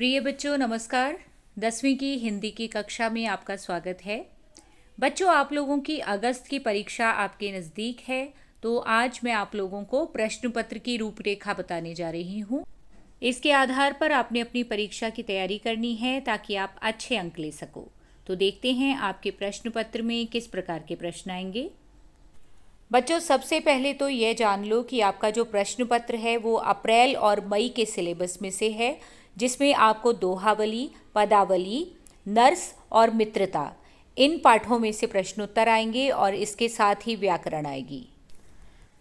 प्रिय बच्चों नमस्कार। 10वीं की हिंदी की कक्षा में आपका स्वागत है। बच्चों, आप लोगों की अगस्त की परीक्षा आपके नज़दीक है, तो आज मैं आप लोगों को प्रश्न पत्र की रूपरेखा बताने जा रही हूँ। इसके आधार पर आपने अपनी परीक्षा की तैयारी करनी है ताकि आप अच्छे अंक ले सको। तो देखते हैं आपके प्रश्न पत्र में किस प्रकार के प्रश्न आएंगे। बच्चों, सबसे पहले तो ये जान लो कि आपका जो प्रश्न पत्र है वो अप्रैल और मई के सिलेबस में से है, जिसमें आपको दोहावली, पदावली, नर्स और मित्रता इन पाठों में से प्रश्नोत्तर आएंगे और इसके साथ ही व्याकरण आएगी।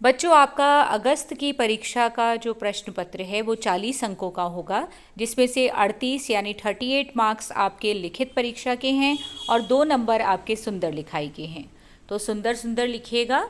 बच्चों, आपका अगस्त की परीक्षा का जो प्रश्न पत्र है वो 40 अंकों का होगा, जिसमें से 38 यानी 38 मार्क्स आपके लिखित परीक्षा के हैं और 2 नंबर आपके सुंदर लिखाई के हैं। तो सुंदर सुंदर लिखिएगा।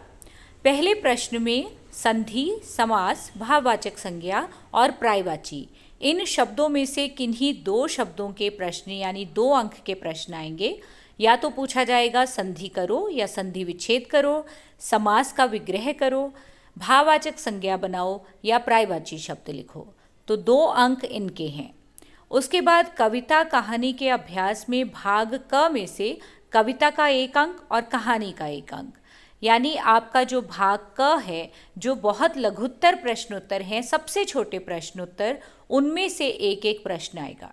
पहले प्रश्न में संधि, समास, भाववाचक संज्ञा और पर्यायवाची इन शब्दों में से किन्हीं 2 शब्दों के प्रश्न यानी 2 अंक के प्रश्न आएंगे। या तो पूछा जाएगा संधि करो या संधि विच्छेद करो, समास का विग्रह करो, भाववाचक संज्ञा बनाओ या पर्यायवाची शब्द लिखो। तो 2 अंक इनके हैं। उसके बाद कविता कहानी के अभ्यास में भाग क में से कविता का 1 अंक और कहानी का 1 अंक, यानी आपका जो भाग क है, जो बहुत लघुत्तर प्रश्नोत्तर हैं, सबसे छोटे प्रश्नोत्तर, उनमें से एक एक प्रश्न आएगा।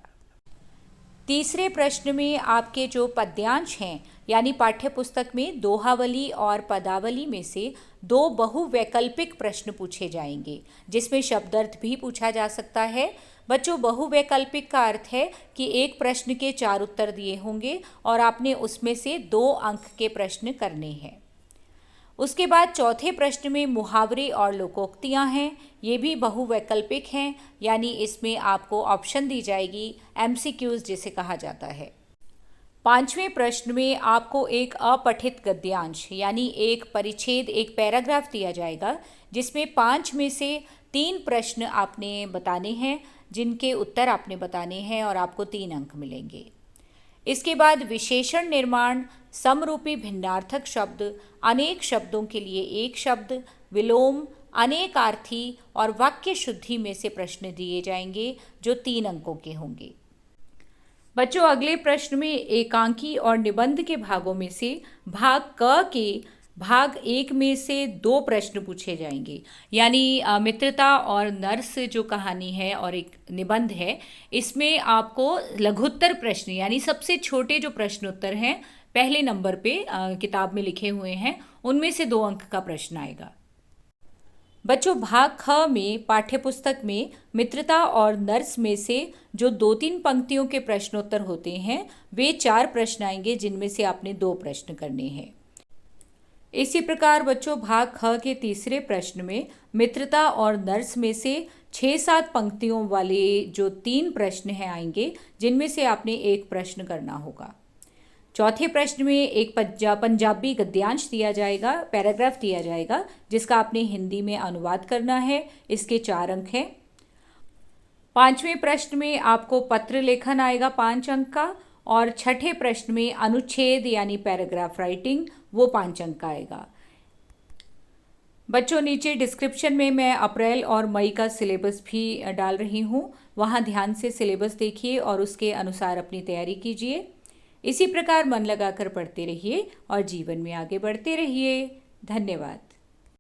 तीसरे प्रश्न में आपके जो पद्यांश हैं, यानी पाठ्य पुस्तक में दोहावली और पदावली में से 2 बहुवैकल्पिक प्रश्न पूछे जाएंगे, जिसमें शब्दार्थ भी पूछा जा सकता है। बच्चों, बहुवैकल्पिक का अर्थ है कि एक प्रश्न के 4 उत्तर दिए होंगे और आपने उसमें से 2 अंक के प्रश्न करने हैं। उसके बाद चौथे प्रश्न में मुहावरे और लोकोक्तियाँ हैं, ये भी बहुवैकल्पिक हैं, यानी इसमें आपको ऑप्शन दी जाएगी, एमसीक्यूज जिसे कहा जाता है। 5वें प्रश्न में आपको एक अपठित गद्यांश यानी एक परिच्छेद, एक पैराग्राफ दिया जाएगा, जिसमें 5 में से 3 प्रश्न आपने बताने हैं, जिनके उत्तर आपने बताने हैं और आपको 3 अंक मिलेंगे। इसके बाद विशेषण निर्माण, समरूपी भिन्नार्थक शब्द, अनेक शब्दों के लिए एक शब्द, विलोम, अनेकार्थी और वाक्य शुद्धि में से प्रश्न दिए जाएंगे, जो 3 अंकों के होंगे। बच्चों, अगले प्रश्न में एकांकी और निबंध के भागों में से भाग क के भाग 1 में से 2 प्रश्न पूछे जाएंगे, यानी मित्रता और नर्स जो कहानी है और एक निबंध है, इसमें आपको लघुत्तर प्रश्न यानी सबसे छोटे जो प्रश्नोत्तर हैं पहले नंबर पे किताब में लिखे हुए हैं, उनमें से 2 अंक का प्रश्न आएगा। बच्चों, भाग ख में पाठ्यपुस्तक में मित्रता और नर्स में से जो 2-3 पंक्तियों के प्रश्नोत्तर होते हैं, वे 4 प्रश्न आएंगे, जिनमें से आपने 2 प्रश्न करने हैं। इसी प्रकार बच्चों, भाग ख के तीसरे प्रश्न में मित्रता और नर्स में से 6-7 पंक्तियों वाले जो 3 प्रश्न हैं आएंगे, जिनमें से आपने 1 प्रश्न करना होगा। चौथे प्रश्न में एक पंजाबी गद्यांश दिया जाएगा, पैराग्राफ दिया जाएगा, जिसका आपने हिंदी में अनुवाद करना है, इसके 4 अंक हैं। 5वें प्रश्न में आपको पत्र लेखन आएगा 5 अंक का, और 6ठे प्रश्न में अनुच्छेद यानी पैराग्राफ राइटिंग, वो 5 अंक का आएगा। बच्चों, नीचे डिस्क्रिप्शन में मैं अप्रैल और मई का सिलेबस भी डाल रही हूँ, वहाँ ध्यान से सिलेबस देखिए और उसके अनुसार अपनी तैयारी कीजिए। इसी प्रकार मन लगाकर पढ़ते रहिए और जीवन में आगे बढ़ते रहिए। धन्यवाद।